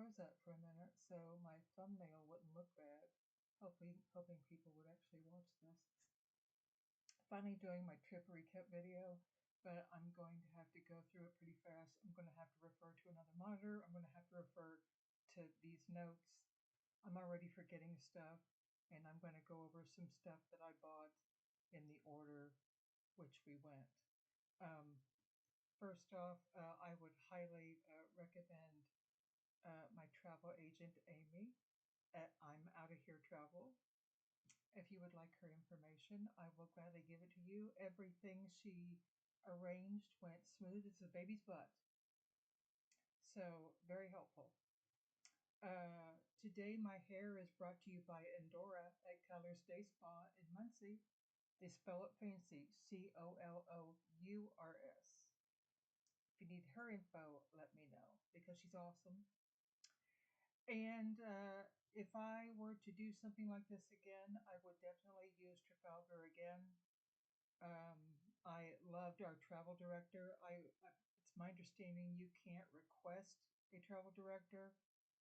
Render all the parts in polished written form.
froze up for a minute so my thumbnail wouldn't look bad. Hoping people would actually watch this. Finally doing my trip recap video, but I'm going to have to go through it pretty fast. I'm going to have to refer to another monitor. I'm going to have to refer to these notes. I'm already forgetting stuff, and I'm going to go over some stuff that I bought in the order which we went. Um, First off, I would highly recommend my travel agent, Amy, at I'm Out of Here Travel. If you would like her information, I will gladly give it to you. Everything she arranged went smooth as a baby's butt. So, very helpful. Today, my hair is brought to you by Endora at Colors Day Spa in Muncie. They spell it fancy, Colours. If you need her info, let me know because she's awesome. And if I were to do something like this again, I would definitely use Trafalgar again. I loved our travel director. It's my understanding you can't request a travel director,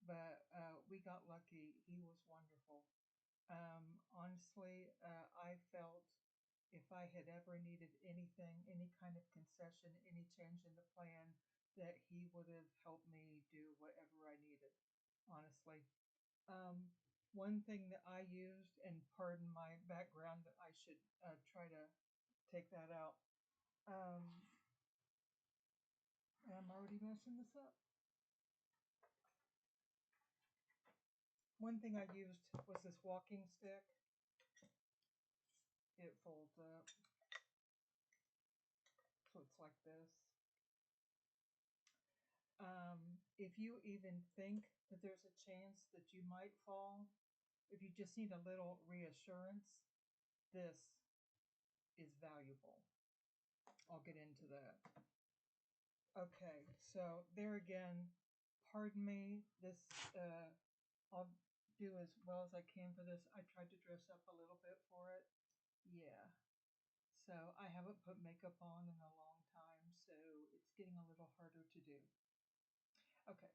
but we got lucky. He was wonderful. Honestly, I felt if I had ever needed anything, any kind of concession, any change in the plan, that he would have helped me do whatever I needed. Honestly, um, one thing that I used, and pardon my background, that I should try to take that out. Um, I'm already messing this up. One thing I used was this walking stick. It folds up, so it's like this. If you even think that there's a chance that you might fall, if you just need a little reassurance, this is valuable. I'll get into that. Okay, so there again, pardon me, this, I'll do as well as I can for this. I tried to dress up a little bit for it. Yeah. So I haven't put makeup on in a long time, so it's getting a little harder to do. Okay,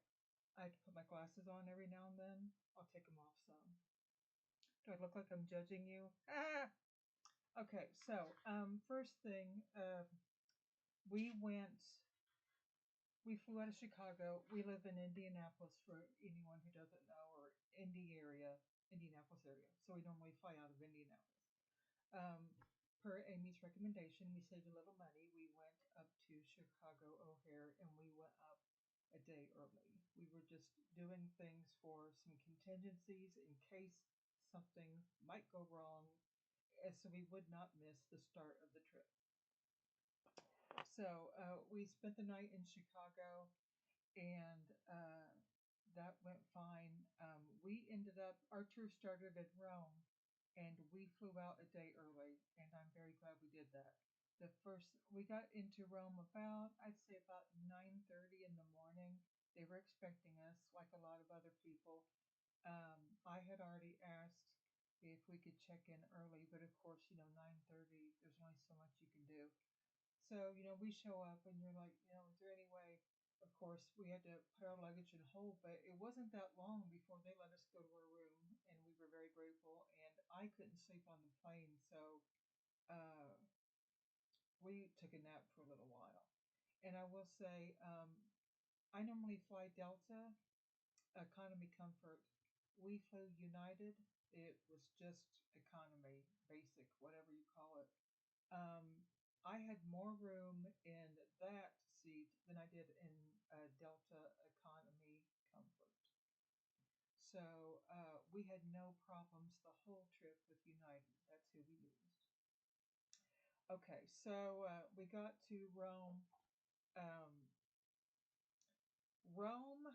I have to put my glasses on every now and then. I'll take them off some. Do I look like I'm judging you? Ah! Okay, so first thing, we went, we flew out of Chicago. We live in Indianapolis for anyone who doesn't know, or Indianapolis area. So we normally fly out of Indianapolis. Um, per Amy's recommendation, we saved a little money. We went up to Chicago O'Hare and we went up a day early. We were just doing things for some contingencies in case something might go wrong, so we would not miss the start of the trip. So we spent the night in Chicago, and that went fine. We ended up, our tour started in Rome, and we flew out a day early, and I'm very glad we did that. We got into Rome about, I'd say about 9:30 in the morning. They were expecting us, like a lot of other people. I had already asked if we could check in early, but of course, 9:30, there's only so much you can do. So, we show up and you're like, is there any way? Of course, we had to put our luggage in hold, but it wasn't that long before they let us go to our room, and we were very grateful. And I couldn't sleep on the plane, so uh, we took a nap for a little while. And I will say, I normally fly Delta, Economy Comfort. We flew United. It was just economy, basic, whatever you call it. I had more room in that seat than I did in Delta Economy Comfort. So we had no problems the whole trip with United. That's who we used. Okay, so we got to Rome. Um, Rome,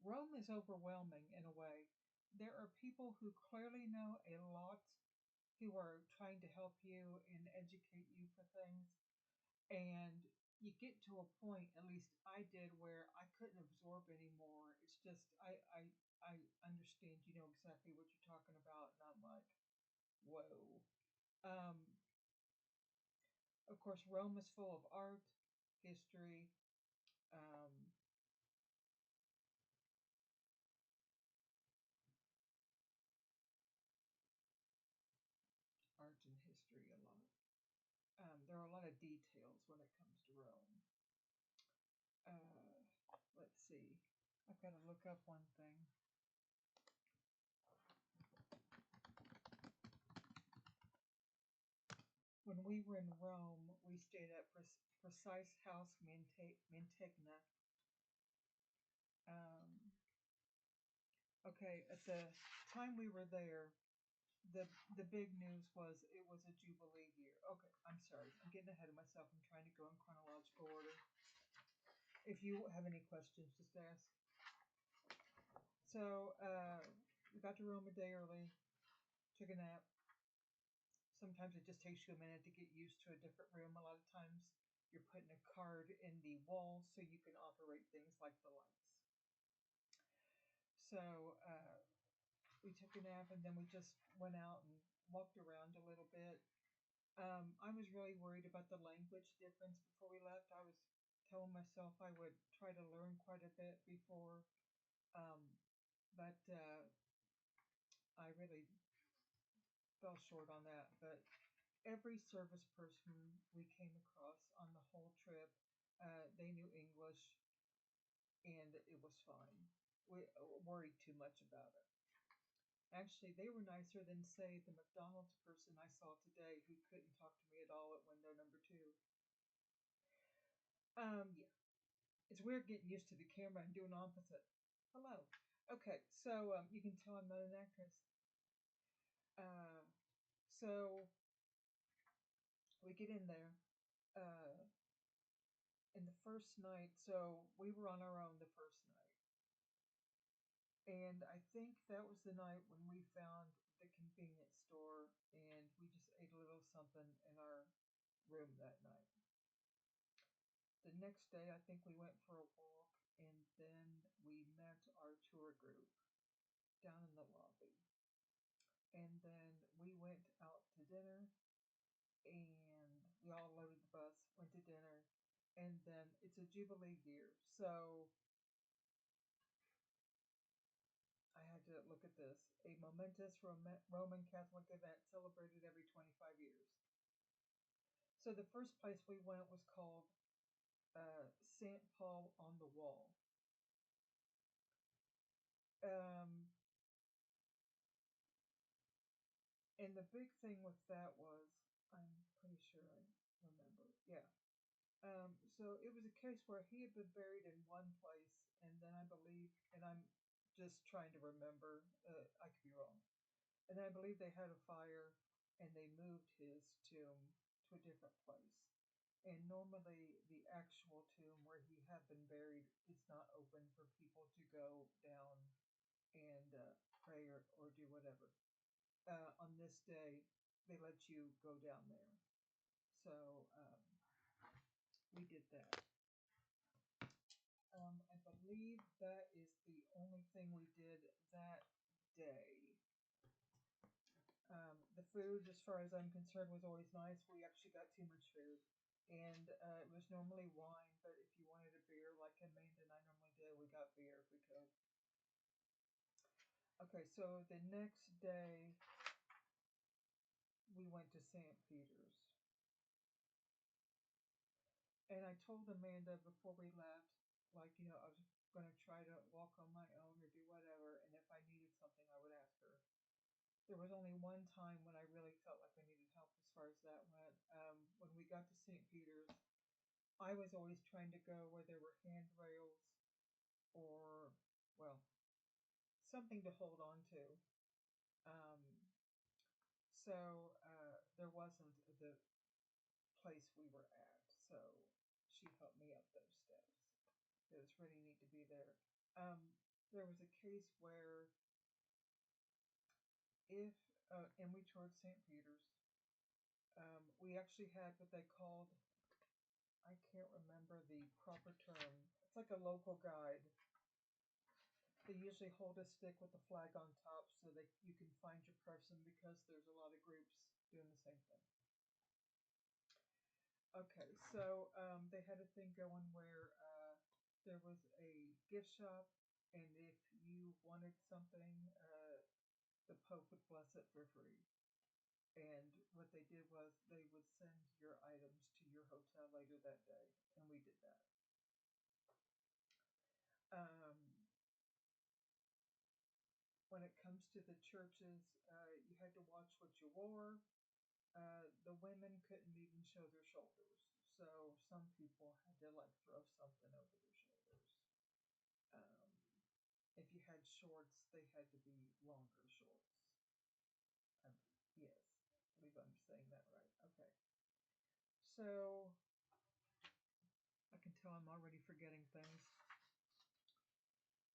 Rome is overwhelming in a way. There are people who clearly know a lot, who are trying to help you and educate you for things. And you get to a point, at least I did, where I couldn't absorb anymore. It's just I understand, exactly what you're talking about, and I'm like, whoa. Um, of course, Rome is full of art, history, um, lot of details when it comes to Rome. Let's see. I've got to look up one thing. When we were in Rome, we stayed at Precise House Mantegna. Um, okay, at the time we were there, the big news was it was a Jubilee year. Okay, I'm sorry. I'm getting ahead of myself. I'm trying to go in chronological order. If you have any questions, just ask. So, we got to Rome a day early, took a nap. Sometimes it just takes you a minute to get used to a different room. A lot of times you're putting a card in the wall so you can operate things like the lights. So, we took a nap and then we just went out and walked around a little bit. I was really worried about the language difference before we left. I was telling myself I would try to learn quite a bit before, um, but I really fell short on that. But every service person we came across on the whole trip, they knew English and it was fine. We worried too much about it. Actually, they were nicer than, say, the McDonald's person I saw today who couldn't talk to me at all at window number 2. Yeah. It's weird getting used to the camera and doing opposite. Hello. Okay, so you can tell I'm not an actress. Uh, so we get in there. Uh, in the first night, so we were on our own the first night. And I think that was the night when we found the convenience store and we just ate a little something in our room that night. The next day, I think we went for a walk and then we met our tour group down in the lobby. And then we went out to dinner and we all loaded the bus, went to dinner, and then it's a Jubilee year. So I had to look at this. A momentous Roman Catholic event celebrated every 25 years. So the first place we went was called St. Paul on the Wall. Um, and the big thing with that was, I'm pretty sure I remember. Yeah. So it was a case where he had been buried in one place, and then I believe, and I'm just trying to remember, I could be wrong. And I believe they had a fire and they moved his tomb to a different place. And normally, the actual tomb where he had been buried is not open for people to go down and pray or do whatever. On this day, they let you go down there. So we did that. I believe that is the only thing we did that day. The food, as far as I'm concerned, was always nice. We actually got too much food. And it was normally wine, but if you wanted a beer like Amanda and I normally did, we got beer if we could. Okay, so the next day we went to St. Peter's. And I told Amanda before we left, like, I was going to try to walk on my own or do whatever, and if I needed something, I would ask her. There was only one time when I really felt like I needed help as far as that went. When we got to St. Peter's, I was always trying to go where there were handrails or, well, something to hold on to. Um, so there wasn't the place we were at, so she helped me up those steps. It was really neat to be there. Um, there was a case where if, and we toured St. Peter's, we actually had what they called, I can't remember the proper term. It's like a local guide. They usually hold a stick with a flag on top so that you can find your person because there's a lot of groups doing the same thing. Okay, so they had a thing going where there was a gift shop, and if you wanted something, the Pope would bless it for free. And what they did was they would send your items to your hotel later that day, and we did that. Um, when it comes to the churches, you had to watch what you wore. The women couldn't even show their shoulders, so some people had to like throw something over their shoulders. Um, if you had shorts, they had to be longer shorts. Um, yes, I believe I'm saying that right. Okay, so I can tell I'm already forgetting things.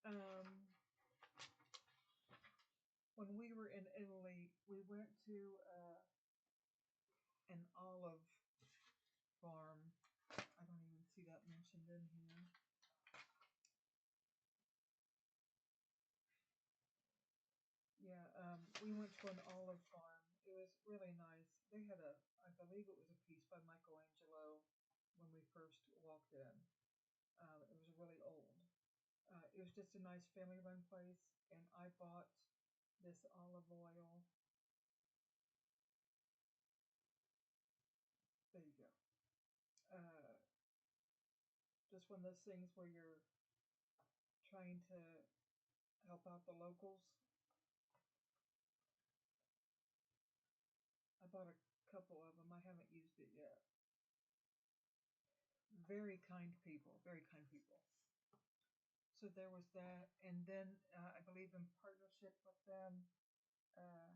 Um, when we were in Italy, we went to an olive farm. I don't even see that mentioned in here. Yeah, we went to an olive farm. It was really nice. They had I believe it was a piece by Michelangelo when we first walked in. It was really old. It was just a nice family run place, and I bought this olive oil. There you go. Uh, just one of those things where you're trying to help out the locals. I bought a couple of them. I haven't used it yet. Very kind people. Very kind people. So there was that, and then I believe in partnership with them, uh,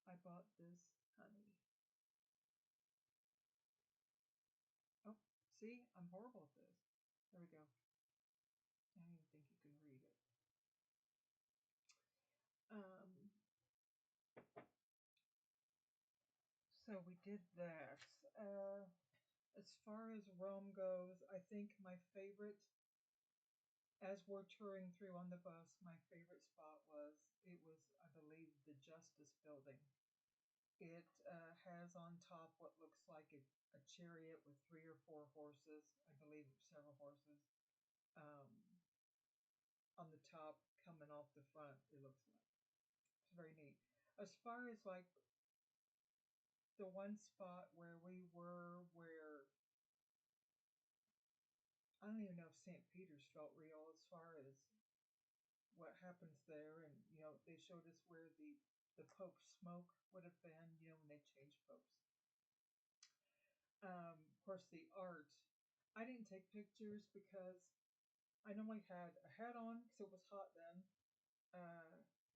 I bought this honey. Oh, see, I'm horrible at this. There we go. I don't even think you can read it. Um, so we did that. As far as Rome goes, I think my favorite, as we're touring through on the bus, my favorite spot was, I believe, the Justice Building. It has on top what looks like a chariot with three or four horses, I believe several horses, um, on the top coming off the front, it looks like. It's very neat. As far as like the one spot where we were, where I don't even know if St. Peter's felt real as far as what happens there. And, they showed us where the Pope's smoke would have been, when they changed popes. Of course, the art. I didn't take pictures because I normally had a hat on because it was hot then.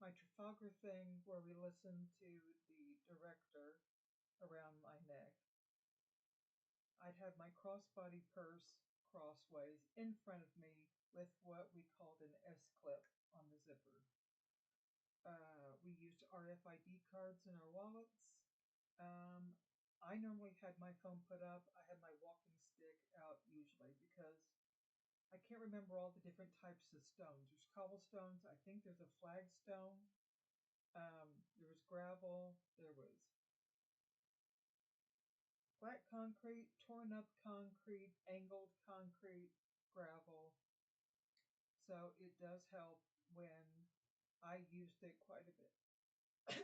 My Trafalgar thing where we listened to the director around my neck. I'd have my crossbody purse crossways in front of me with what we called an S clip on the zipper. We used RFID cards in our wallets. Um, I normally had my phone put up. I had my walking stick out usually because I can't remember all the different types of stones. There's cobblestones. I think there's a flagstone. There was gravel. There was flat concrete, torn up concrete, angled concrete, gravel. So it does help when I used it quite a bit.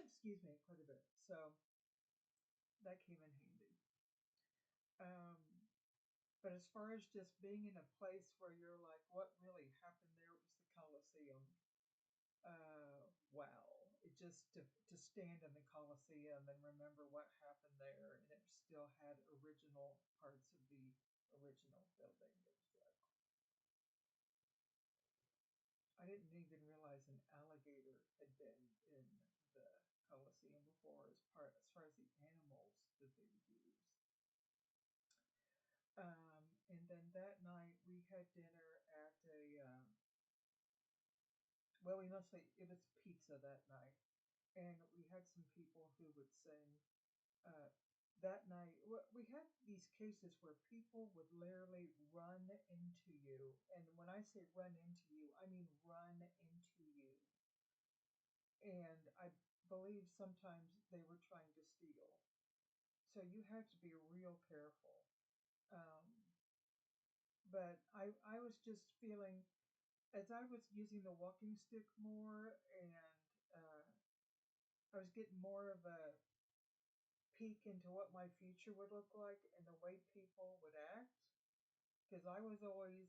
Excuse me, quite a bit. So that came in handy. Um, but as far as just being in a place where you're like, what really happened there was the Colosseum. Wow. It just to stand in the Colosseum and remember what happened there, and it still had original parts of the original building. It was like I didn't even realize an alligator had been in the Colosseum before, as far as the animals that they would use. And then that night we had dinner at a well, we mostly it was pizza that night, and we had some people who would sing. Uh, that night, we had these cases where people would literally run into you, and when I say run into you, I mean run into you. And I believe sometimes they were trying to steal, so you had to be real careful. Um, but I was just feeling as I was using the walking stick more, and I was getting more of a peek into what my future would look like and the way people would act, because I was always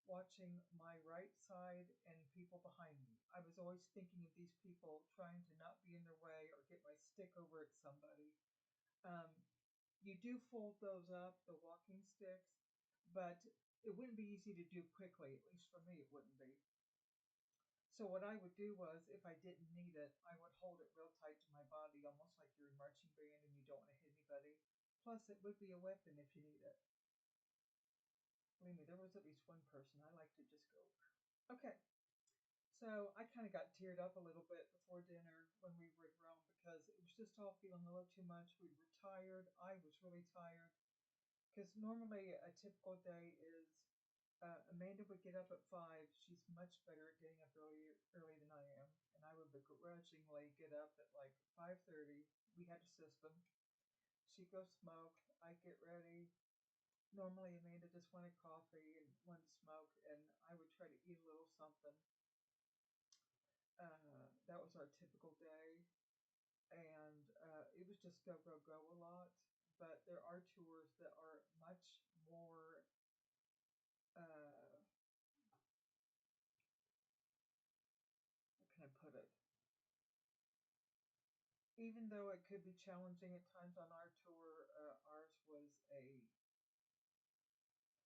watching my right side and people behind me. I was always thinking of these people trying to not be in their way or get my stick over at somebody. Um, you do fold those up, the walking sticks, but it wouldn't be easy to do quickly. At least for me, it wouldn't be. So what I would do was, if I didn't need it, I would hold it real tight to my body, almost like you're in marching band and you don't want to hit anybody. Plus, it would be a weapon if you need it. Believe me, there was at least one person I like to just go. Okay, so I kind of got teared up a little bit before dinner when we were in Rome because it was just all feeling a little too much. We were tired. I was really tired because normally a typical day is Amanda would get up at 5. She's much better at getting up early than I am, and I would begrudgingly get up at like 5:30. We had a system. She'd go smoke. I'd get ready. Normally, Amanda just wanted coffee and wanted to smoke, and I would try to eat a little something. That was our typical day, and it was just go, go, go a lot. But there are tours that are much more, how can I put it? Even though it could be challenging at times on our tour, ours was a.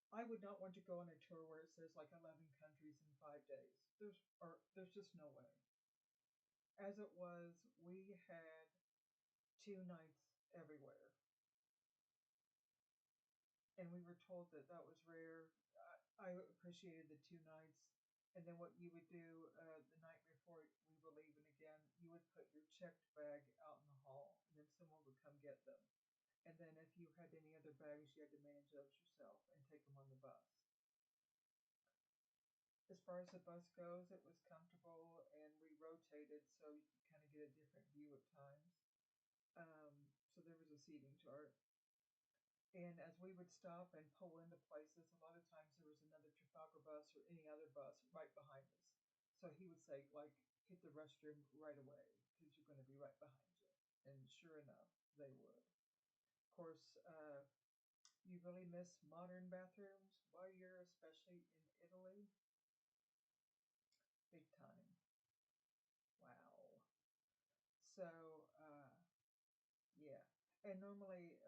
I would not want to go on a tour where it says like 11 countries in 5 days. There's just no way. As it was, we had 2 nights everywhere, and we were told that that was rare. I appreciated the 2 nights. And then what you would do the night before we were leaving again, you would put your checked bag out in the hall, and then someone would come get them. And then if you had any other bags, you had to manage those yourself and take them on the bus. As far as the bus goes, it was comfortable, and we rotated so you could kind of get a different view at times. So there was a seating chart. And as we would stop and pull into places, a lot of times there was another Trafalgar bus or any other bus right behind us. So he would say, like, hit the restroom right away because you're going to be right behind you. And sure enough, they would. Of course, you really miss modern bathrooms while you're especially in Italy. Big time. Wow. So, yeah. And normally,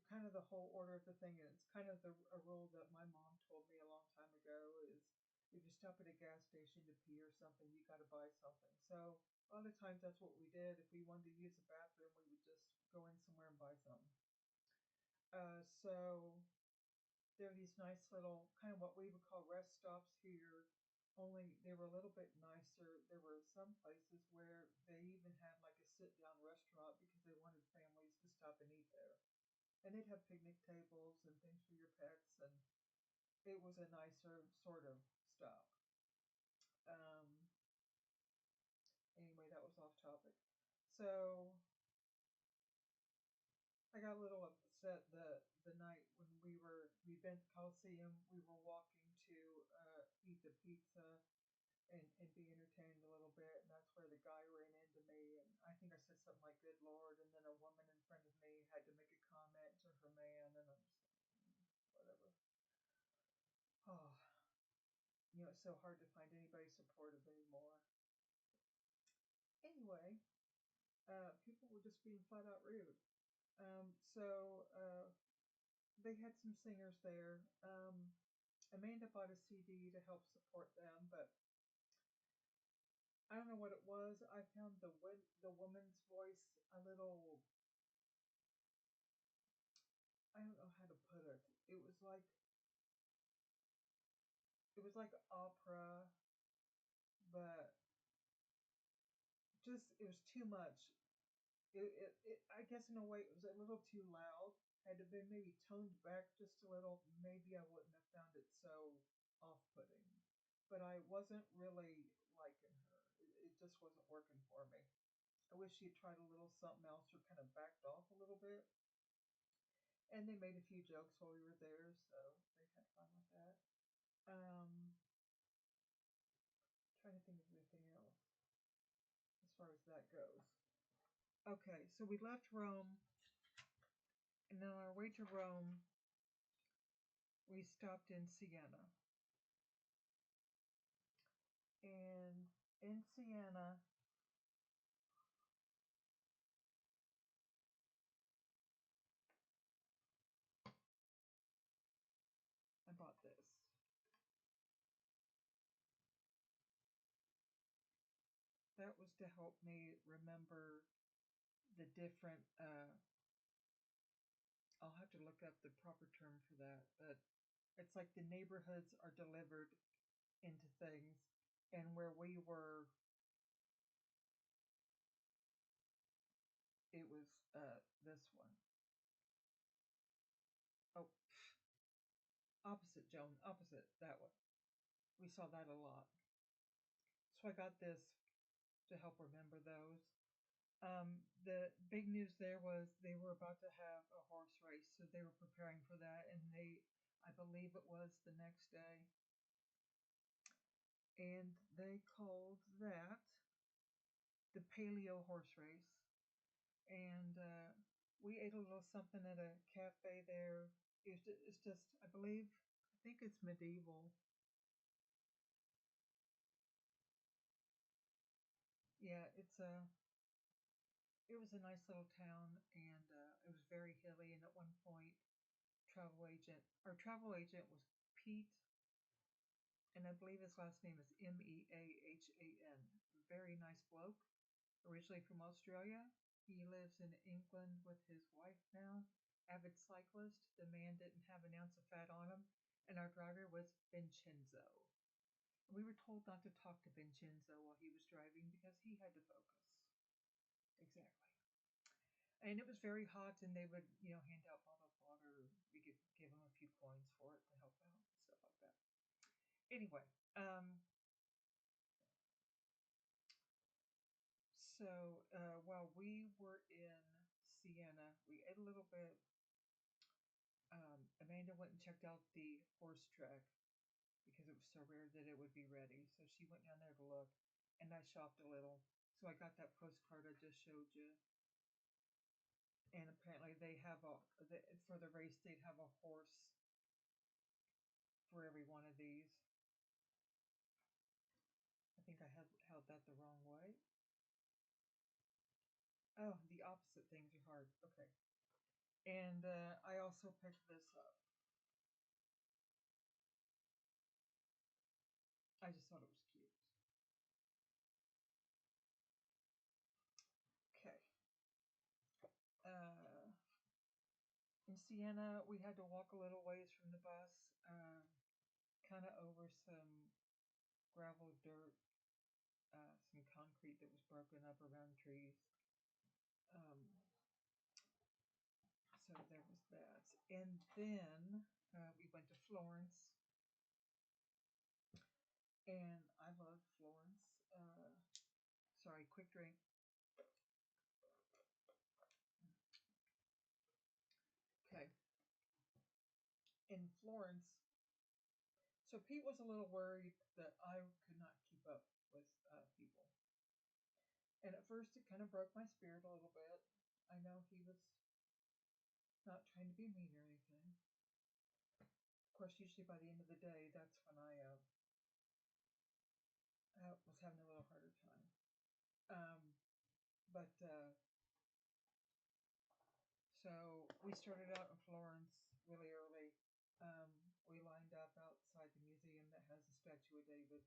kind of the whole order of the thing, and it's kind of a rule that my mom told me a long time ago is if you stop at a gas station to pee or something, you got to buy something. So a lot of times that's what we did. If we wanted to use the bathroom, we would just go in somewhere and buy something. So there are these nice little kind of what we would call rest stops here, only they were a little bit nicer. There were some places where they even had like a sit down restaurant because they wanted families to stop and eat there. And they'd have picnic tables and things for your pets, and it was a nicer sort of stop. Um, anyway, that was off topic. So I got a little upset the night when we'd been to Coliseum. We were walking to eat the pizza and be entertained a little bit, and that's where the guy ran into me, and I think I said something like "Good Lord," and then a woman in front of me had to make a comment to her man, and I'm just like, whatever. Oh, it's so hard to find anybody supportive anymore. Anyway, people were just being flat out rude. So they had some singers there. Amanda bought a CD to help support them, but I don't know what it was. I found the woman's voice a little. I don't know how to put it. It was like opera, but just it was too much. I guess in a way it was a little too loud. Had it been maybe toned back just a little, maybe I wouldn't have found it so off-putting. But I wasn't really liking her. It just wasn't working for me. I wish she had tried a little something else or kind of backed off a little bit. And they made a few jokes while we were there, so they had fun with that. Um, Trying to think of anything else as far as that goes. Okay, so we left Rome And on our way to Rome, we stopped in Siena. And in Siena, I bought this. That was to help me remember the different, I'll have to look up the proper term for that, but it's like the neighborhoods are delivered into things. And where we were, it was this one. Oh, opposite, Joan, opposite, that one. We saw that a lot. So I got this to help remember those. The big news there was they were about to have a horse race, so they were preparing for that, and I believe it was the next day, and they called that the Paleo horse race, and we ate a little something at a cafe there. It's just, I think it's medieval. Yeah, it was a nice little town, and it was very hilly. And at one point, our travel agent was Pete, and I believe his last name is Meahan. Very nice bloke, originally from Australia. He lives in England with his wife now. Avid cyclist. The man didn't have an ounce of fat on him, and our driver was Vincenzo. We were told not to talk to Vincenzo while he was driving because he had to focus. Exactly. And it was very hot, and they would, hand out bottled water. We could give them a few coins for it to help out and stuff like that. Anyway, so while we were in Siena, we ate a little bit. Amanda went and checked out the horse track because it was so rare that it would be ready. So she went down there to look, and I shopped a little. So I got that postcard I just showed you. And apparently for the race, they'd have a horse for every one of these. I think I held that the wrong way. Oh, the opposite things are hard. Okay. And I also picked this up. I just thought it was cute. Okay. Uh, in Siena, we had to walk a little ways from the bus, kind of over some gravel, dirt, some concrete that was broken up around trees. Um, so there was that. And then we went to Florence, and I love Florence. Sorry, quick drink. Okay. In Florence, so Pete was a little worried that I could not keep up with people. And at first, it kind of broke my spirit a little bit. I know he was not trying to be mean or anything. Of course, usually by the end of the day, that's when I was having a little harder time. But so we started out in Florence really early. Um, we lined up outside the museum that has the statue of David.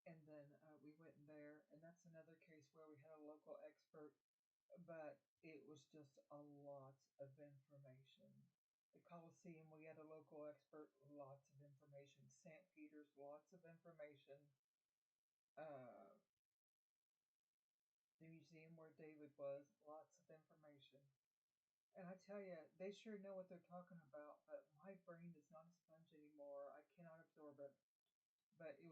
And then we went in there, and that's another case where we had a local expert, but it was just a lot of information. The Colosseum, we had a local expert, lots of information. St. Peter's, lots of information. Uh, the museum where David was, lots of information. And I tell you, they sure know what they're talking about, but my brain is not a sponge anymore. I cannot absorb it. But it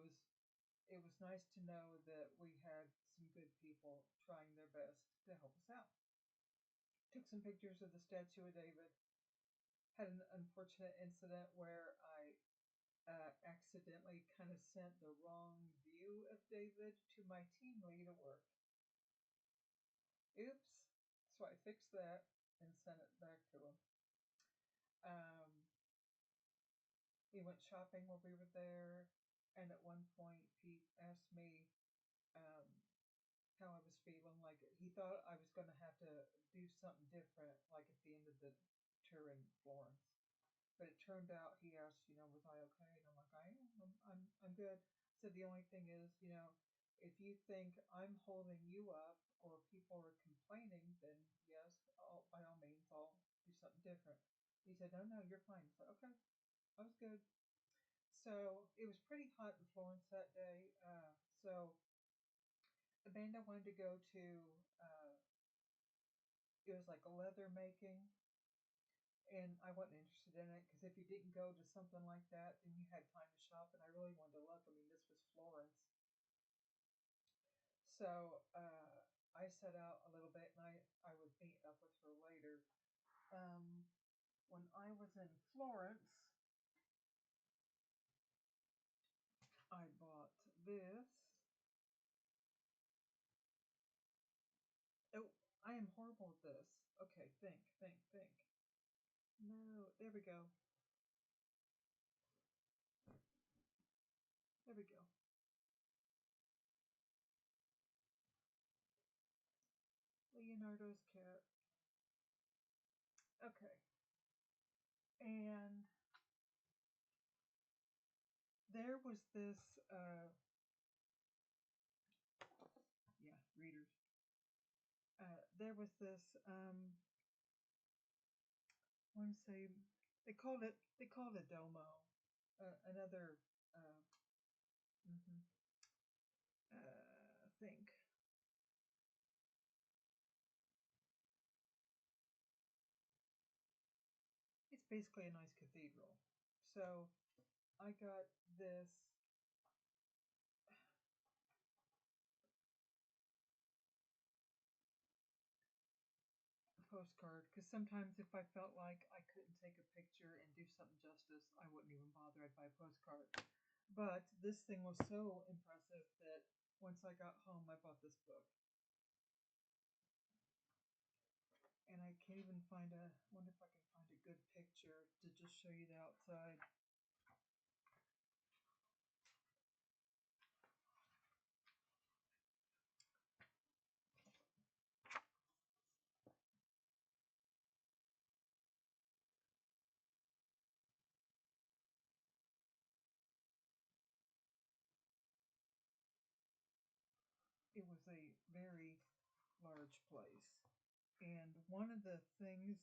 was nice to know that we had some good people trying their best to help us out. Took some pictures of the statue of David. Had an unfortunate incident where I accidentally kind of sent the wrong view of David to my team lead at work. Oops. So I fixed that. and sent it back to him. Um, we went shopping while we were there, and at one point he asked me um, how I was feeling. Like he thought I was going to have to do something different, like at the end of the tour in Florence. But it turned out he asked, was I okay? And I'm like, I am. I'm good. So the only thing is, if you think I'm holding you up or people are complaining, then yes, by all means, I'll do something different. He said, no, you're fine. I said, okay, I was good. So it was pretty hot in Florence that day. So Amanda wanted to go to, it was like a leather making, and I wasn't interested in it because if you didn't go to something like that, then you had time to shop, and I really wanted to look. I mean, this was Florence. So I set out a little bit, and I would meet up with her later. Um, when I was in Florence, I bought this. Oh, I am horrible at this. Okay, think. No, there we go. There we go. Leonardo's cat. Okay. And there was this, yeah, readers. There was this, I want to say, they called it Domo. Another, uh, mm-hmm, think. It's basically a nice cathedral. So I got this postcard because sometimes if I felt like I couldn't take a picture and do something justice, I wouldn't even bother. I'd buy a postcard. But this thing was so impressive that once I got home, I bought this book. And I can't even wonder if I can find a good picture to just show you the outside. It was a very large place. And one of the things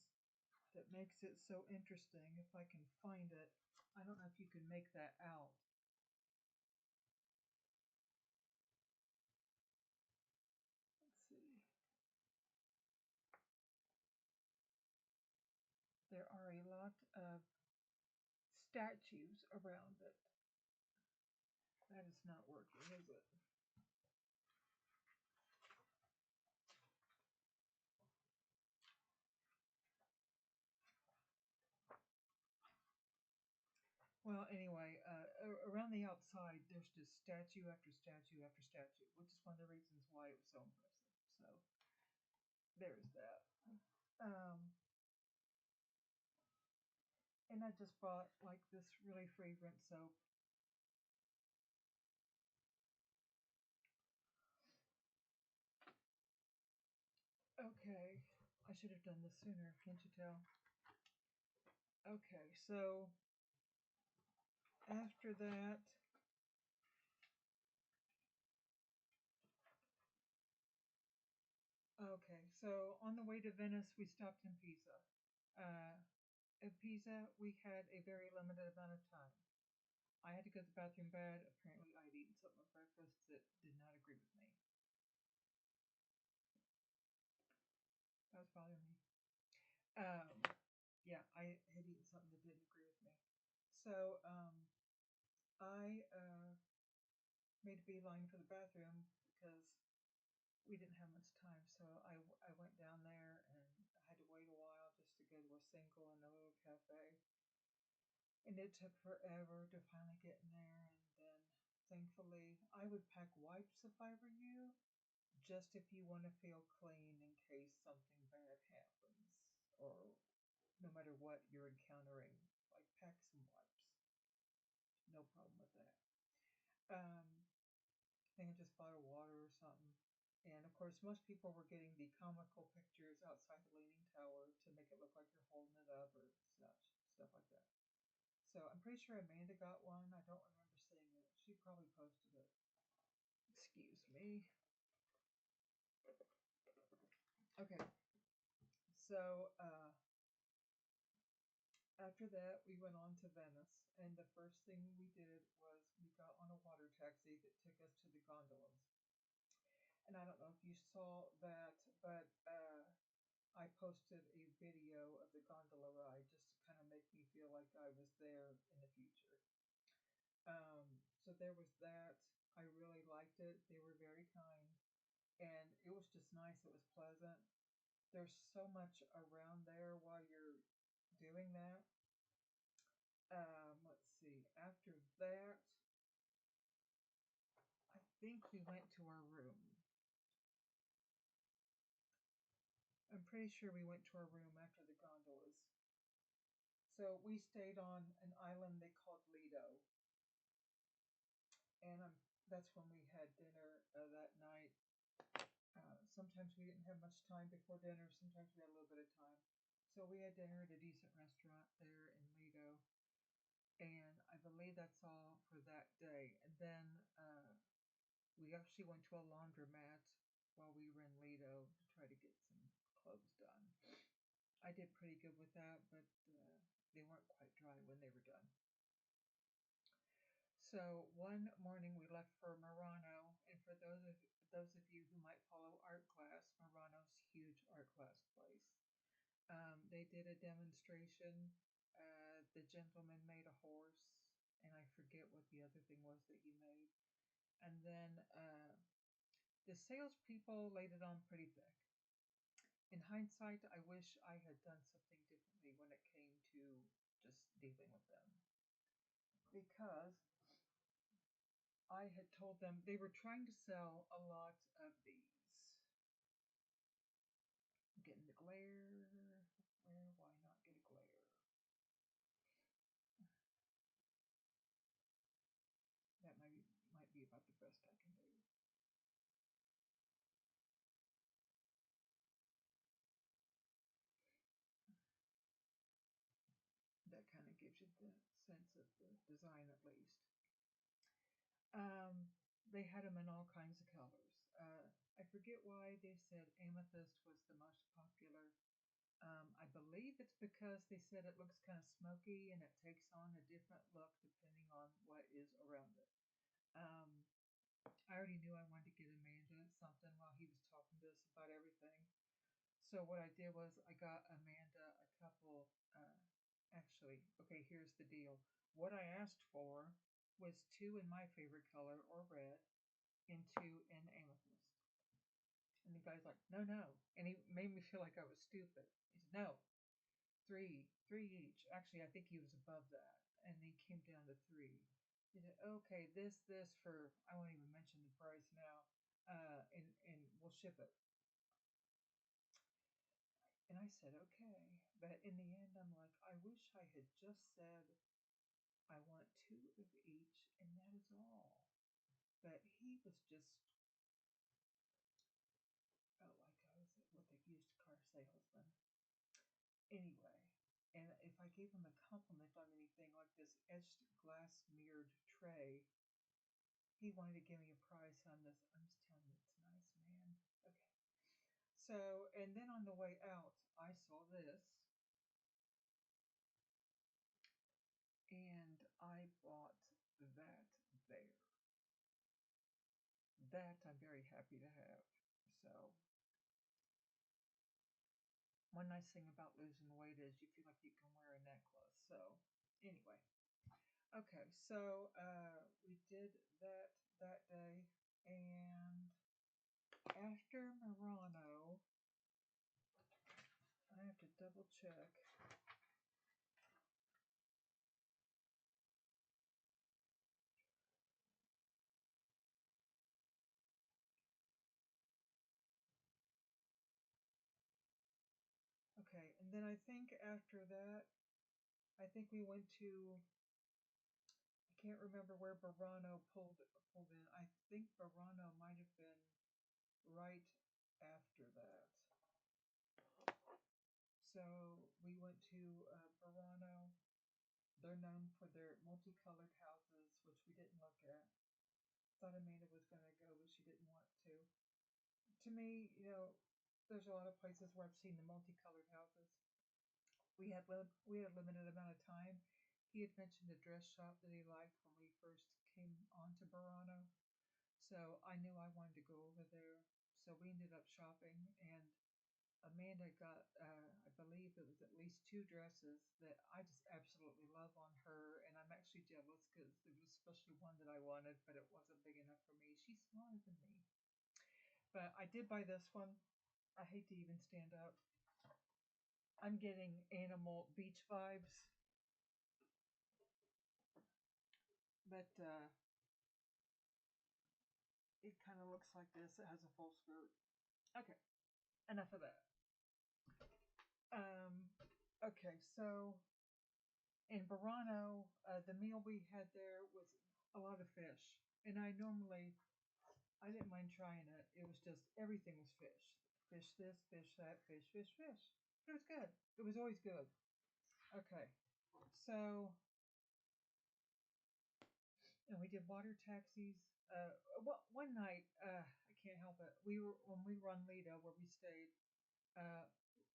that makes it so interesting, if I can find it, I don't know if you can make that out. Let's see. There are a lot of statues around it. That is not working, is it? Well, anyway, around the outside, there's just statue after statue after statue, which is one of the reasons why it was so impressive. So there's that. Um, and I just bought like this really fragrant soap. Okay, I should have done this sooner, can't you tell? Okay, so after that, okay, so on the way to Venice, we stopped in Pisa. Uh, at Pisa, we had a very limited amount of time. I had to go to the bathroom bad. Apparently, I had eaten something for breakfast that did not agree with me. That was bothering me. Um, yeah, I had eaten something that didn't agree with me. So I made a beeline for the bathroom because we didn't have much time. So I went down there and I had to wait a while just to go to a single in a little cafe. And it took forever to finally get in there. And then thankfully, I would pack wipes if I were you, just if you want to feel clean in case something bad happens. or no matter what you're encountering, like pack some wipes. No problem with that. I think I just bought a water or something. And of course, most people were getting the comical pictures outside the Leaning Tower to make it look like you're holding it up or such, stuff like that. So I'm pretty sure Amanda got one. I don't remember seeing it. She probably posted it. Excuse me. Okay, so after that, we went on to Venice, and the first thing we did was we got on a water taxi that took us to the gondolas. And I don't know if you saw that, but I posted a video of the gondola ride just to kind of make me feel like I was there in the future. So there was that. I really liked it. They were very kind, and it was just nice. It was pleasant. There's so much around there while you're doing that. Let's see. After that, I think we went to our room. I'm pretty sure we went to our room after the gondolas. So we stayed on an island they called Lido, and that's when we had dinner that night. Sometimes we didn't have much time before dinner. Sometimes we had a little bit of time. So we had dinner at a decent restaurant there in Lido, and I believe that's all for that day. And then we actually went to a laundromat while we were in Lido to try to get some clothes done. I did pretty good with that, but they weren't quite dry when they were done. So one morning we left for Murano, and for those of you who might follow art class, Murano's huge art class place. They did a demonstration. The gentleman made a horse, and I forget what the other thing was that he made. And then the salespeople laid it on pretty thick. In hindsight, I wish I had done something differently when it came to just dealing with them. Because I had told them they were trying to sell a lot of these. I'm getting the glare. Why not get a glare? That might be about the best I can do. That kind of gives you the sense of the design at least. They had them in all kinds of colors. I forget why they said amethyst was the most popular. I believe it's because they said it looks kind of smoky and it takes on a different look depending on what is around it. Um, I already knew I wanted to get Amanda something while he was talking to us about everything. So what I did was I got Amanda a couple. Actually, okay, here's the deal. What I asked for was two in my favorite color or red and two in amethyst. And the guy's like, no, no. And he made me feel like I was stupid. He said, no, three each. Actually, I think he was above that. And he came down to three. He said, okay, this for, I won't even mention the price now, and we'll ship it. And I said, okay. But in the end, I'm like, I wish I had just said, I want two of each, and that is all. But he was just, felt like I was what they used car salesman. Anyway, and if I gave him a compliment on anything like this etched glass mirrored tray, he wanted to give me a price on this. I'm just telling you, it's nice, man. Okay. So, and then on the way out, I saw this, and I bought that there. That I'm very happy to have. So, one nice thing about losing weight is you feel like you can wear a necklace. So, anyway. Okay, so we did that day, and after Murano, I have to double check. Okay, and then I think after that, I think we went to, I can't remember where Burano pulled in. I think Burano might have been right after that. So we went to Burano. They're known for their multicolored houses, which we didn't look at. Thought Amanda was going to go, but she didn't want to. To me, there's a lot of places where I've seen the multicolored houses. We had a limited amount of time. He had mentioned a dress shop that he liked when we first came on to Burano, so I knew I wanted to go over there. So we ended up shopping, and Amanda got, I believe it was at least two dresses that I just absolutely love on her, and I'm actually jealous because there was especially one that I wanted, but it wasn't big enough for me. She's smaller than me. But I did buy this one. I hate to even stand up. I'm getting animal beach vibes. But it kind of looks like this. It has a full skirt. Okay, enough of that. Okay, so in Burano, the meal we had there was a lot of fish. And I didn't mind trying it. It was just, everything was fish. Fish this, fish that, fish, fish, fish. It was good. It was always good. Okay, so, and we did water taxis. One night, I can't help it. When we were on Lido, where we stayed, uh,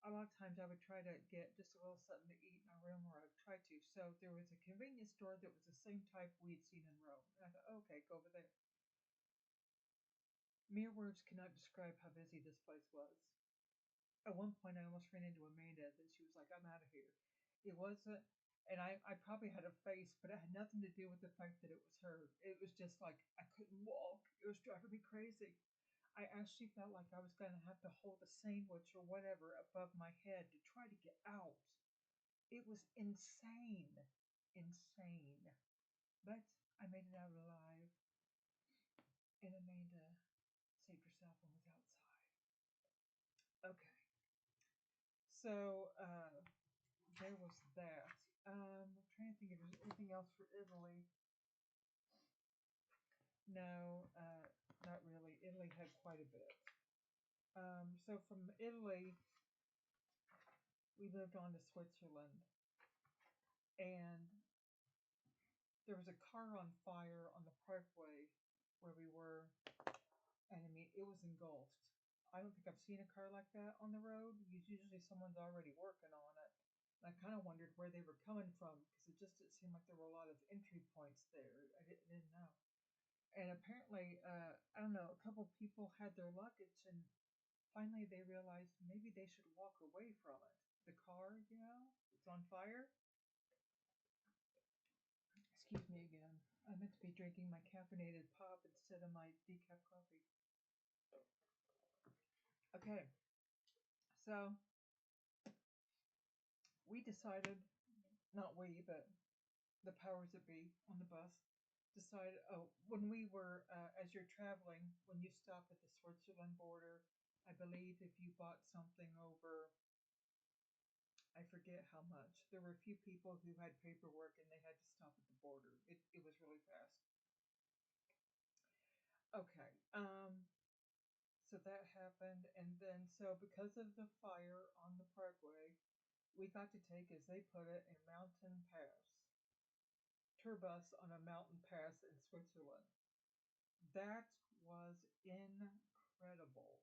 a lot of times I would try to get just a little something to eat in our room, or I'd try to. So there was a convenience store that was the same type we had seen in Rome. And I thought, okay, go over there. Mere words cannot describe how busy this place was. At one point, I almost ran into Amanda, and she was like, I'm out of here. It wasn't, and I probably had a face, but it had nothing to do with the fact that it was her. It was just like I couldn't walk. It was driving me crazy. I actually felt like I was going to have to hold a sandwich or whatever above my head to try to get out. It was insane. Insane. But I made it out alive. And Amanda saved herself and was outside. Okay. So there was that. I'm trying to think if there's anything else for Italy. No, not really. Italy had quite a bit. So from Italy, we moved on to Switzerland, and there was a car on fire on the parkway where we were, and I mean, it was engulfed. I don't think I've seen a car like that on the road. Usually someone's already working on it. And I kind of wondered where they were coming from because it seemed like there were a lot of entry points there. I didn't know. And apparently, I don't know, a couple people had their luggage, and finally they realized maybe they should walk away from it. The car, it's on fire. Excuse me again. I meant to be drinking my caffeinated pop instead of my decaf coffee. Okay, so we decided, not we, but the powers that be on the bus, decided, when we were, as you're traveling, when you stop at the Switzerland border, I believe if you bought something over, I forget how much, there were a few people who had paperwork and they had to stop at the border. It was really fast. Okay, so that happened, and then so because of the fire on the parkway, we got to take, as they put it, a mountain pass, tour bus on a mountain pass in Switzerland. That was incredible.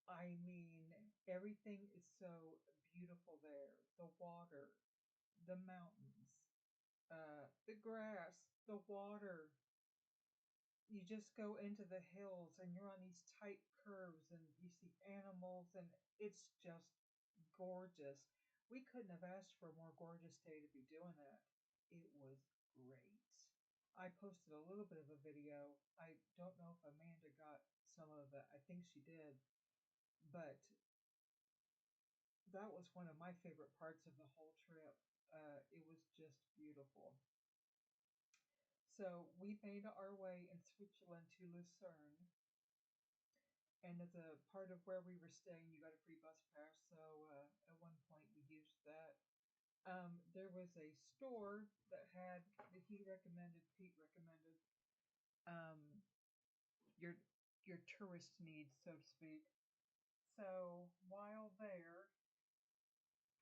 I mean, everything is so beautiful there. The water, the mountains, the grass, the water. You just go into the hills and you're on these tight curves and you see animals, and it's just gorgeous. We couldn't have asked for a more gorgeous day to be doing that. It was great. I posted a little bit of a video. I don't know if Amanda got some of it. I think she did. But that was one of my favorite parts of the whole trip. It was just beautiful. So we made our way in Switzerland to Lucerne, And as a part of where we were staying, you got a free bus pass. So at one point we used that. There was a store that had that Pete recommended, um, your your tourist needs, so to speak. So while there,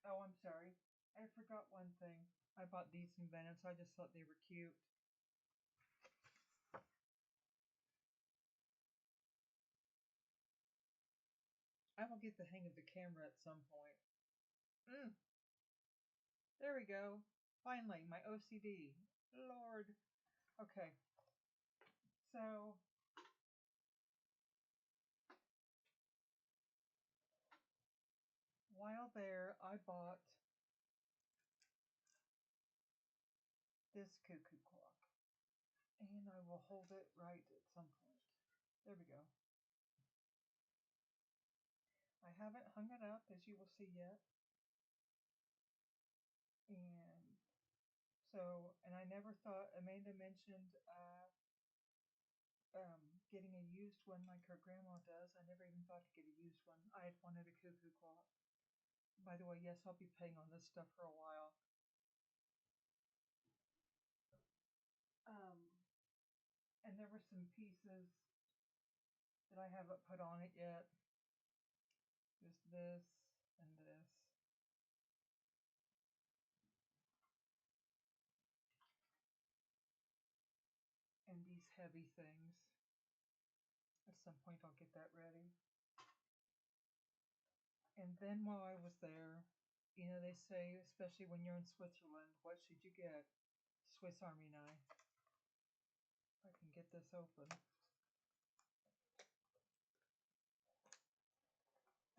oh, I'm sorry, I forgot one thing. I bought these in Venice. I just thought they were cute. I will get the hang of the camera at some point. Mm, there we go. Finally, my OCD. Lord. Okay, so while there, I bought this cuckoo clock, and I will hold it right at some point. There we go. I haven't hung it up, as you will see yet, and and I never thought Amanda mentioned getting a used one like her grandma does. I never even thought to get a used one. I had wanted a cuckoo clock. By the way, yes, I'll be paying on this stuff for a while. Um, and there were some pieces that I haven't put on it yet. There's this and this. And these heavy things. At some point, I'll get that ready. And then while I was there, they say, especially when you're in Switzerland, what should you get? Swiss Army knife. If I can get this open.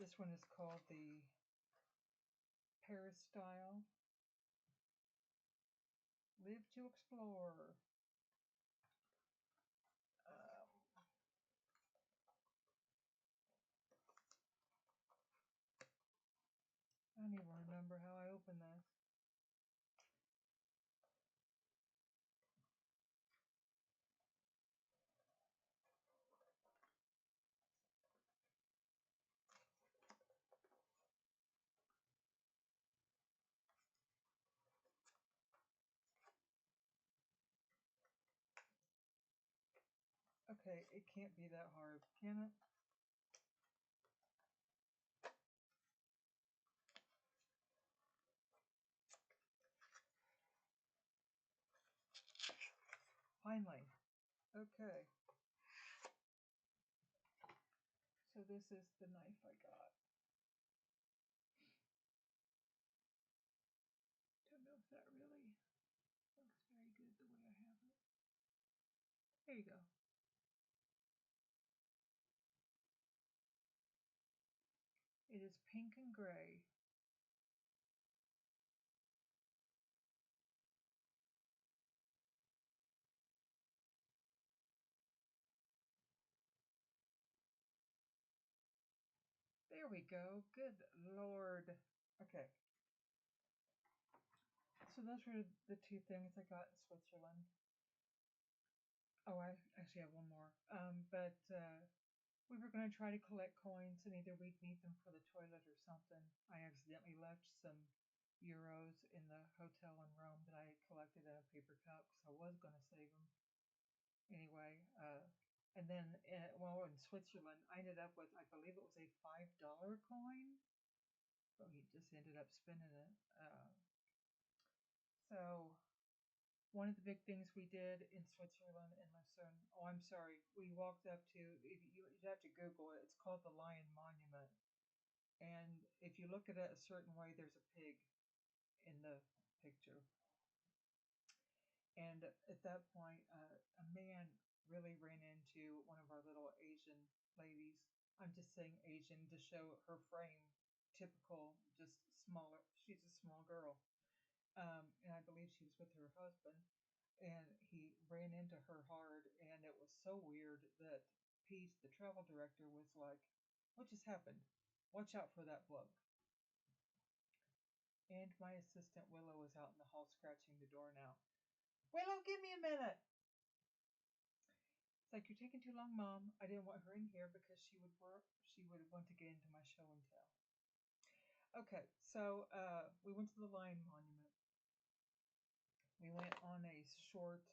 This one is called the Paris Style. Live to Explore. I don't even remember how I opened this. Okay, it can't be that hard, can it? Finally. Okay. So this is the knife I got. Don't know if that really looks very good the way I have it. There you go. It is pink and gray. There we go. Good Lord. Okay. So those were the two things I got in Switzerland. Oh, I actually have one more. But we were going to try to collect coins and either we'd need them for the toilet or something. I accidentally left some euros in the hotel in Rome that I had collected in a paper cup, so I was going to save them. Anyway, and then, well, in Switzerland, I ended up with, I believe it was a $5 coin, but we just ended up spending it. So one of the big things we did in Switzerland and Lucerne, oh, I'm sorry, we walked up to, you'd have to Google it, it's called the Lion Monument. And if you look at it a certain way, there's a pig in the picture. And at that point, a man really ran into one of our little Asian ladies. I'm just saying Asian to show her frame, typical, just smaller. She's a small girl. And I believe she was with her husband. And he ran into her hard, and it was so weird that Peace, the travel director, was like, "What just happened? Watch out for that bug." And my assistant Willow is out in the hall scratching the door now. Willow, give me a minute. like, "You're taking too long, Mom." I didn't want her in here because she would work. She would want to get into my show and tell. Okay, so we went to the Lion Monument. We went on a short,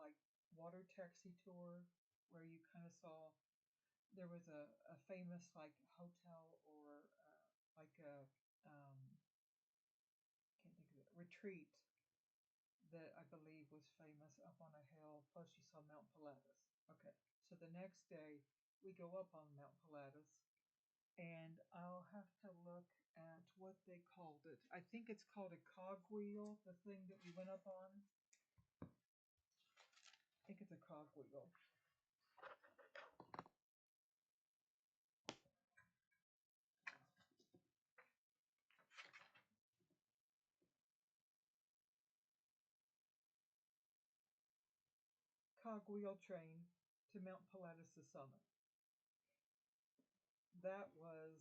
like, water taxi tour where you kind of saw there was a famous like hotel or like a can't think of it retreat that I believe was famous up on a hill. Plus, you saw Mount Pilatus. Okay, so the next day we go up on Mount Pilatus, and I'll have to look at what they called it. I think it's called a cogwheel, the thing that we went up on. I think it's a cogwheel. Cogwheel train to Mount Pilatus, the summit. That was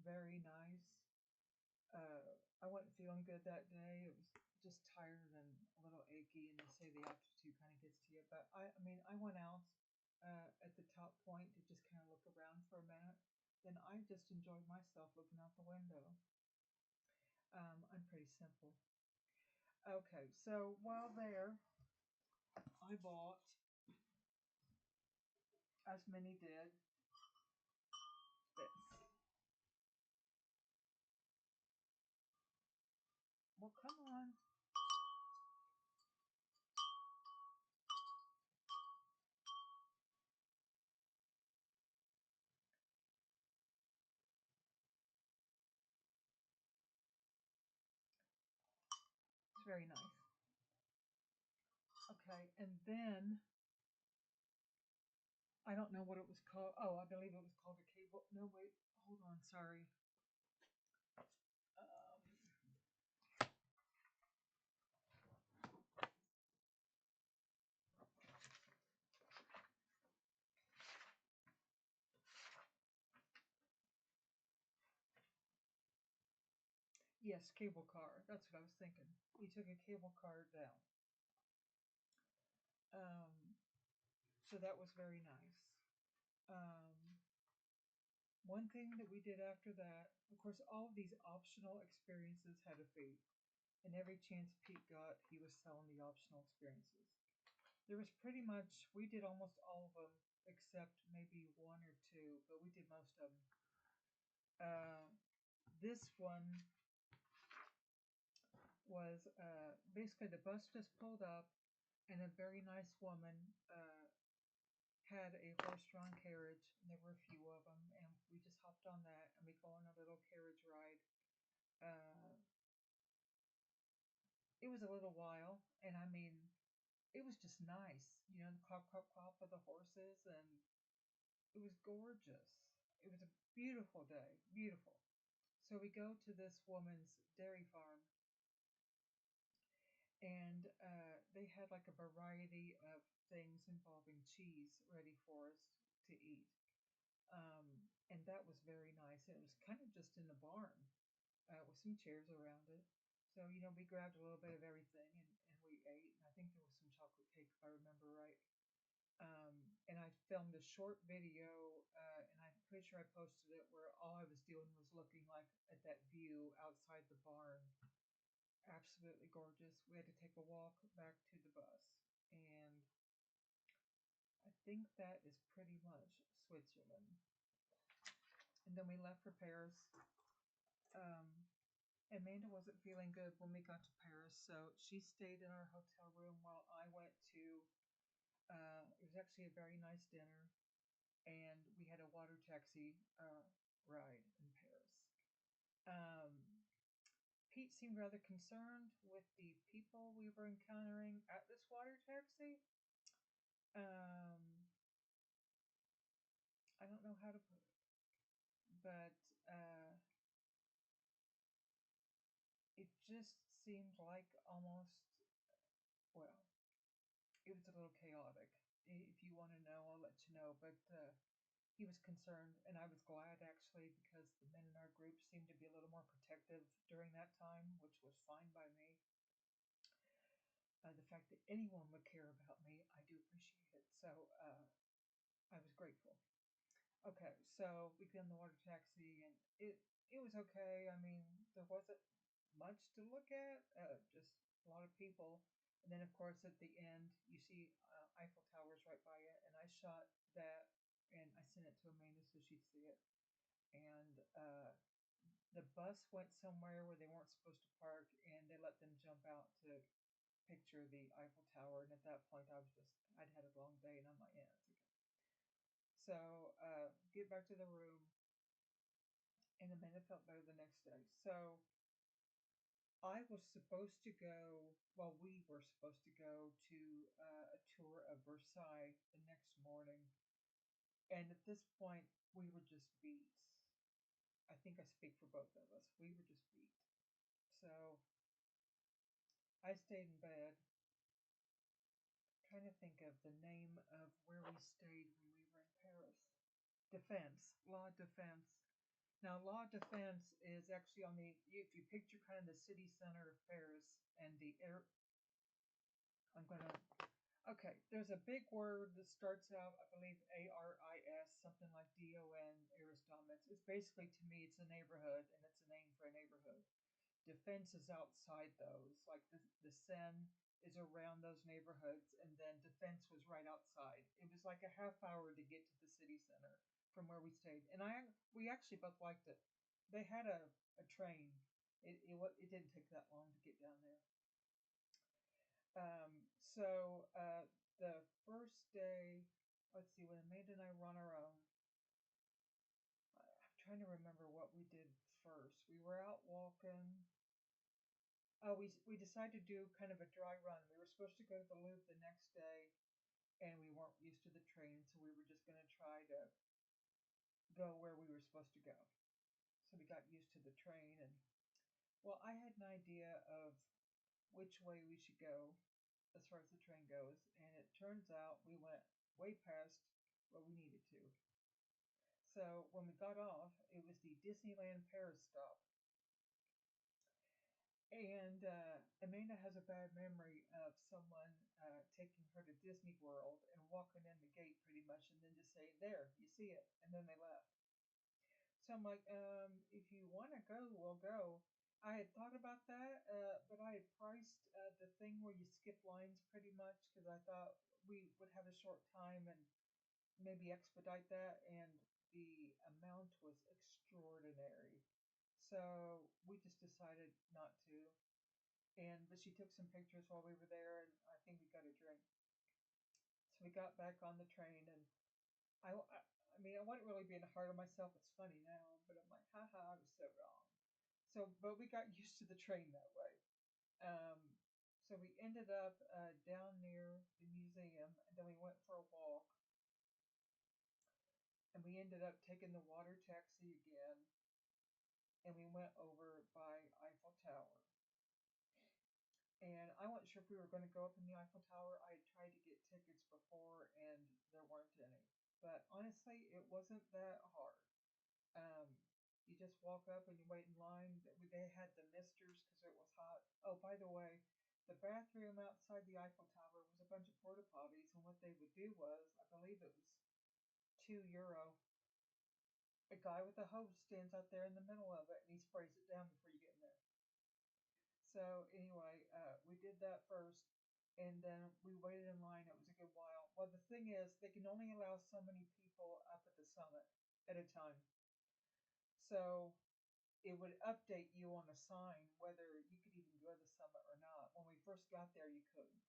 very nice. I wasn't feeling good that day. It was just tired and a little achy, and they say the altitude kind of gets to you. But I mean, I went out at the top point to just kind of look around for a minute. Then I just enjoyed myself looking out the window. I'm pretty simple. Okay, so while there, I bought, as many did, this. Well, come on. It's very nice. Okay, and then I don't know what it was called. Oh, I believe it was called a cable. No, wait, hold on. Sorry. Yes, cable car. That's what I was thinking. We took a cable car down. Um, so that was very nice. Um, One thing that we did after that, of course, all of these optional experiences had a fee. And every chance Pete got, he was selling the optional experiences. There was pretty much, we did almost all of them except maybe one or two, but we did most of them. Uh, this one was basically the bus just pulled up, and a very nice woman had a horse-drawn carriage, and there were a few of them, and we just hopped on that, and we go on a little carriage ride. Uh, it was a little while, and I mean, it was just nice, the clop, clop, clop of the horses, and it was gorgeous. It was a beautiful day, beautiful. So we go to this woman's dairy farm, and they had like a variety of things involving cheese ready for us to eat. Um, and that was very nice. It was kind of just in the barn with some chairs around it. So, we grabbed a little bit of everything and we ate. And I think there was some chocolate cake, if I remember right. And I filmed a short video, and I'm pretty sure I posted it, where all I was doing was looking like at that view outside the barn. Absolutely gorgeous. We had to take a walk back to the bus, and I think that is pretty much Switzerland. And then we left for Paris. Um, Amanda wasn't feeling good when we got to Paris, so she stayed in our hotel room while I went to. It was actually a very nice dinner, and we had a water taxi ride in Paris. Um, Pete seemed rather concerned with the people we were encountering at this water taxi. Um, I don't know how to put it, but it just seemed like almost, well, it was a little chaotic. If you want to know, I'll let you know. But he was concerned, and I was glad actually, because the men in our group seemed to be a little more protective during that time, which was fine by me. The fact that anyone would care about me, I do appreciate it. So Okay, so we get in the water taxi, and it was okay. I mean, there wasn't much to look at, just a lot of people. And then, of course, at the end, you see Eiffel Towers right by it, and I shot that and I sent it to Amanda so she'd see it. And the bus went somewhere where they weren't supposed to park, and they let them jump out to picture the Eiffel Tower. And at that point, I'd had a long day, and I'm like, yeah, it's okay. So get back to the room, and Amanda felt better the next day. So I was supposed to go, well, we were supposed to go to a tour of Versailles the next morning. And at this point, we were just beat. I think I speak for both of us. We were just beat. So I stayed in bed, trying to think of the name of where we stayed when we were in Paris. Defense, La Defense. Now, La Defense is actually on the, if you picture kind of the city center of Paris and the air, I'm going to, okay, there's a big word that starts out, I believe, ARIS, something like DON, Aristomix. It's basically, to me, it's a neighborhood, and it's a name for a neighborhood. Defense is outside those, like the Seine is around those neighborhoods, and then Defense was right outside. It was like a half hour to get to the city center from where we stayed, and we actually both liked it. They had a train. It didn't take that long to get down there. So the first day, let's see, when Amanda and I run our own, I'm trying to remember what we did first. We were out walking. Oh, we decided to do kind of a dry run. We were supposed to go to the Louvre the next day, and we weren't used to the train, so we were just going to try to go where we were supposed to go. So we got used to the train, and well, I had an idea of which way we should go as far as the train goes, and it turns out we went way past what we needed to. So when we got off, it was the Disneyland Paris stop. And Amanda has a bad memory of someone taking her to Disney World and walking in the gate pretty much and then just saying, there, you see it. And then they left. So I'm like, if you want to go, we'll go. I had thought about that, but I had priced the thing where you skip lines pretty much because I thought we would have a short time and maybe expedite that. And the amount was extraordinary. So we just decided not to. But she took some pictures while we were there, and I think we got a drink. So we got back on the train, and I mean, I wasn't really being hard on myself. It's funny now, but I'm like, haha, I was so wrong. So, but we got used to the train that way. So we ended up down near the museum, and then we went for a walk, and we ended up taking the water taxi again, and we went over by Eiffel Tower. And I wasn't sure if we were going to go up in the Eiffel Tower. I had tried to get tickets before and there weren't any. But honestly, it wasn't that hard. Um, you just walk up and you wait in line. They had the misters because it was hot. Oh, by the way, the bathroom outside the Eiffel Tower was a bunch of porta potties, and what they would do was, I believe it was €2. A guy with a hose stands out there in the middle of it, and he sprays it down before you get in there. So anyway, we did that first, and then we waited in line. It was a good while. Well, the thing is, they can only allow so many people up at the summit at a time. So it would update you on a sign whether you could even go to the summit or not. When we first got there, you couldn't.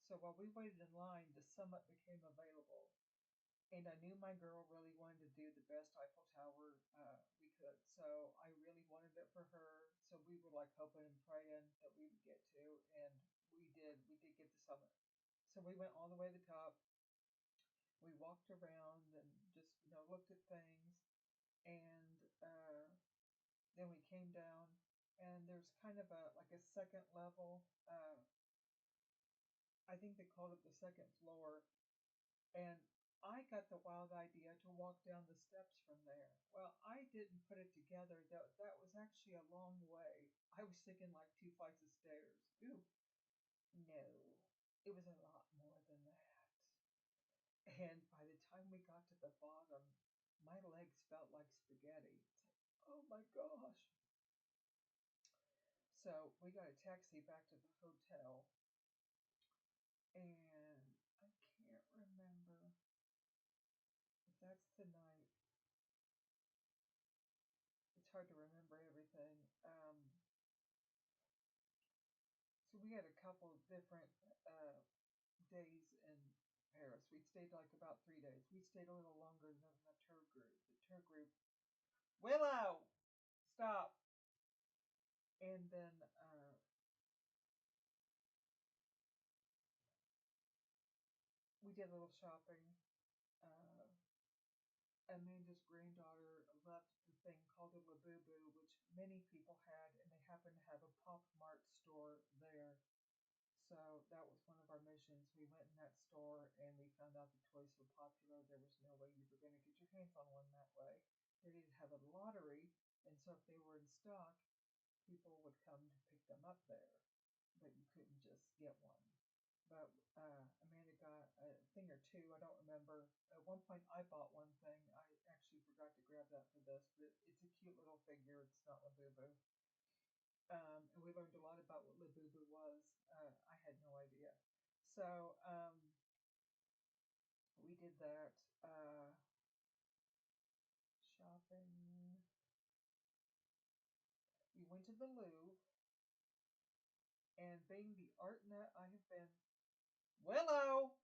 So while we waited in line, the summit became available. And I knew my girl really wanted to do the best Eiffel Tower we could. So I really wanted it for her. So we were like hoping and praying that we would get to, and we did. We did get the summit. So we went all the way to the top. We walked around and just looked at things, and then we came down. And there's kind of a like a second level. I think they called it the second floor, and I got the wild idea to walk down the steps from there. Well, I didn't put it together that that was actually a long way. I was thinking like 2 flights of stairs. Ooh, no, it was a lot more than that. And by the time we got to the bottom, my legs felt like spaghetti. It's like, oh my gosh. So we got a taxi back to the hotel, and I can't remember if that's the night. It's hard to remember everything. So we had a couple of different days in Paris. We stayed like about 3 days. We stayed a little longer than the tour group. The tour group, Willow, stop. And then we did a little shopping. Uh, Amanda's granddaughter loved the thing called a Labubu, which many people had, and they happened to have a Pop Mart store there. So that was one of our missions. We went in that store and we found out the toys so popular there was no way you were going to get your hands on one that way. They didn't have a lottery, and so if they were in stock, people would come to pick them up there, but you couldn't just get one. But Amanda got a thing or two. I don't remember. At one point, I bought one thing. I actually forgot to grab that for this, but it's a cute little figure. It's not Labubu. And we learned a lot about what Labubu was. I had no idea. So we did that shopping. We went to the Louvre, and being the art nut I have been, Willow,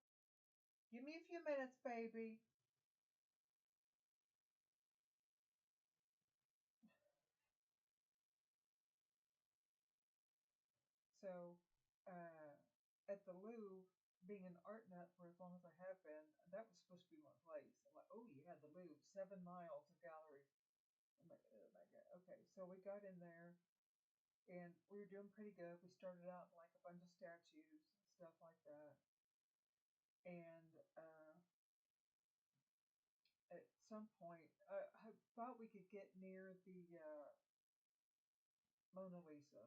give me a few minutes, baby. So uh, at the Louvre, being an art nut for as long as I have been, that was supposed to be my place. I'm like, oh yeah, the Louvre, 7 miles of gallery. I'm like, oh my god. Okay, so we got in there and we were doing pretty good. We started out in like a bunch of statues and stuff like that. And at some point, I thought we could get near the Mona Lisa,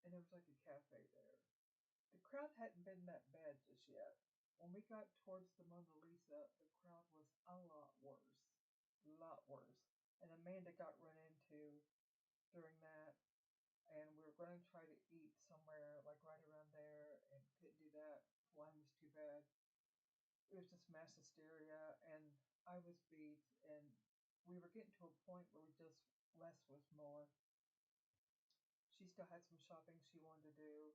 and there was like a cafe there. The crowd hadn't been that bad just yet. When we got towards the Mona Lisa, the crowd was a lot worse. A lot worse. And Amanda got run into during that, and we were going to try to eat somewhere like right around there, and couldn't do that. The line was too bad. It was just mass hysteria, and I was beat, and we were getting to a point where we just less was more. She still had some shopping she wanted to do,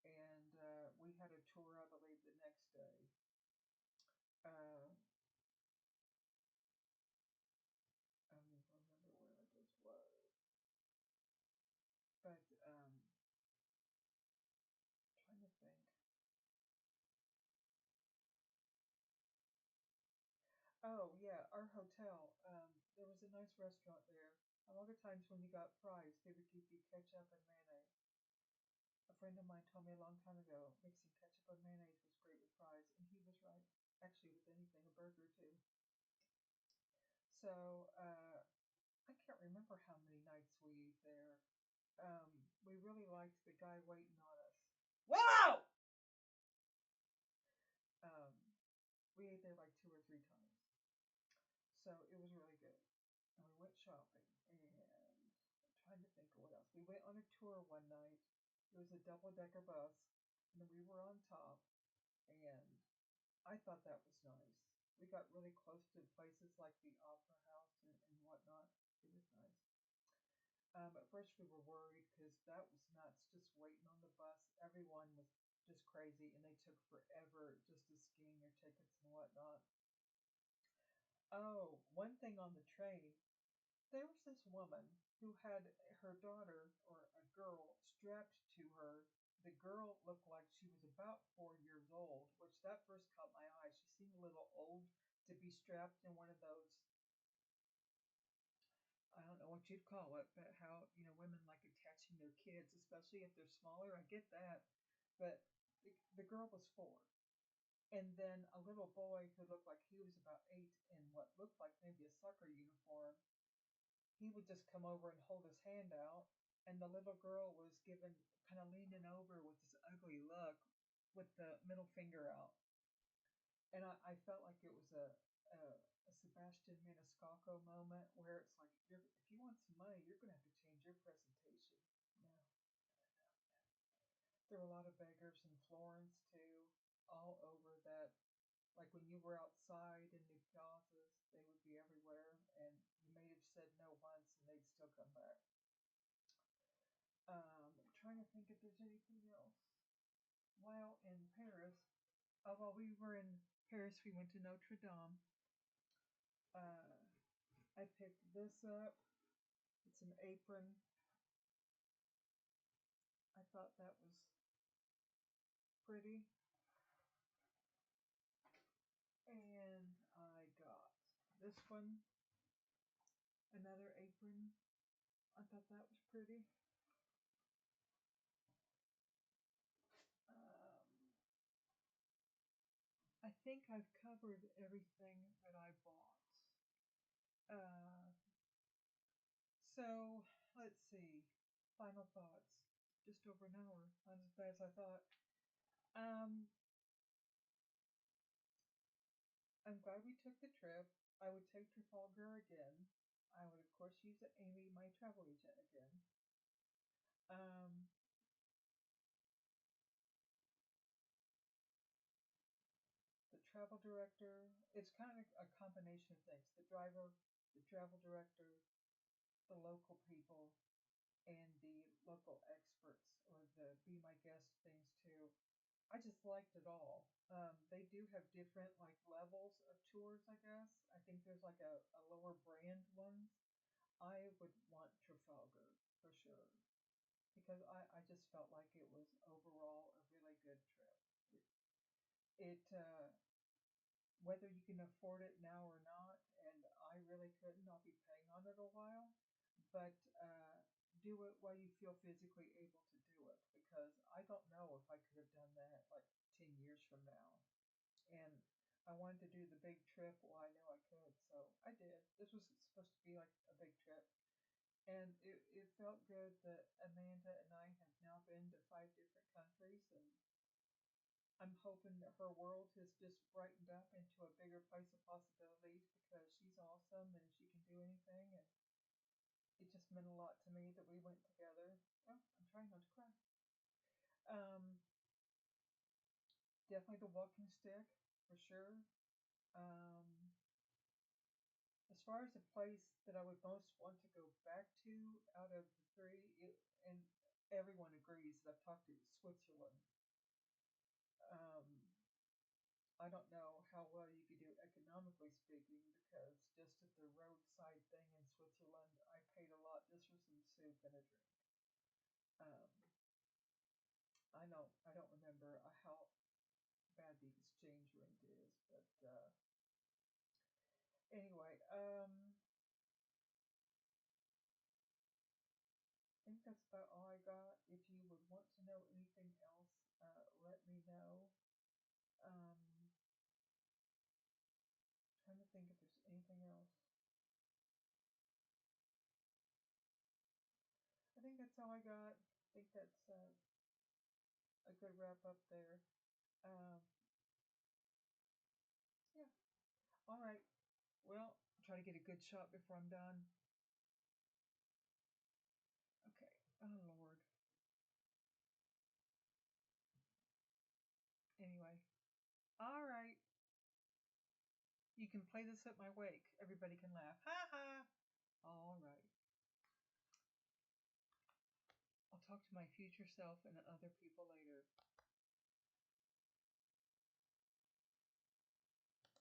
and we had a tour, I believe, the next day. Uh, I don't even remember where this was, but trying to think. Oh yeah, our hotel. There was a nice restaurant there. A lot of times when you got fries, they would give you ketchup and mayonnaise. A friend of mine told me a long time ago, mixing ketchup and mayonnaise was great with fries, and he was right. Actually, with anything, a burger too. So I can't remember how many nights we ate there. We really liked the guy waiting on us. Willow! Um, we ate there like 2 or 3 times. So it was really good. And we went shopping, and I'm trying to think of what else. We went on a tour one night. It was a double decker bus, and we were on top, and I thought that was nice. We got really close to places like the Opera House and whatnot. It was nice. At first, we were worried because that was nuts just waiting on the bus. Everyone was just crazy, and they took forever just to scan your tickets and whatnot. Oh, one thing on the train, there was this woman who had her daughter or a girl strapped to her. The girl looked like she was about 4 years old, which that first caught my eye. She seemed a little old to be strapped in one of those. I don't know what you'd call it, but how women like attaching their kids, especially if they're smaller. I get that, but the girl was 4, and then a little boy who looked like he was about 8 in what looked like maybe a soccer uniform. He would just come over and hold his hand out, and the little girl was given kind of leaning over with this ugly look with the middle finger out. And I felt like it was a Sebastian Maniscalco moment where it's like, if you want some money, you're going to have to change your presentation. No, there were a lot of beggars in Florence too, all over that. Like when you were outside in new piazzas, they would be everywhere, and you may have said no once, and they'd still come back. I'm trying to think if there's anything else. While in Paris, while we were in Paris, we went to Notre Dame. Uh, I picked this up. It's an apron. I thought that was pretty. And I got this one, another apron. I thought that was pretty. I think I've covered everything that I bought. Uh, so let's see. Final thoughts. Just over an hour. Not as bad as I thought. I'm glad we took the trip. I would take Trafalgar again. I would, of course, use Amy, my travel agent, again. Um, the travel director, it's kind of a combination of things. The driver, the travel director, the local people, and the local experts, or the be my guest things too. I just liked it all. They do have different like levels of tours, I guess. I think there's like a lower brand ones. I would want Trafalgar for sure because I just felt like it was overall a really good trip. It whether you can afford it now or not, and I really couldn't. I'll be paying on it a while, but do it while you feel physically able to do it because I don't know if I could have done that like 10 years from now. And I wanted to do the big trip. Well, I know I could, so I did. This was supposed to be like a big trip. And it felt good that Amanda and I have now been to 5 different countries, and I'm hoping that her world has just brightened up into a bigger place of possibilities because she's awesome and she can do anything. And it just meant a lot to me that we went together. Oh, I'm trying not to cry. Um, Definitely the walking stick for sure. Um, as far as a place that I would most want to go back to out of the three, and everyone agrees that I've talked to Switzerland. Um, I don't know how well you could do economically speaking because just at the roadside thing in Switzerland, I paid a lot just for some soup and a drink. Um, I don't remember how bad the exchange rate is, but anyway, I think that's about all I got. If you would want to know anything else, let me know. Um, Trying to think if there's anything else. I think that's all I got. I think that's a good wrap up there. Um, yeah. All right. Well, I'll try to get a good shot before I'm done. Okay. Oh, Lord. Anyway. All right. You can play this at my wake. Everybody can laugh. Ha ha. All right. I'll talk to my future self and other people later.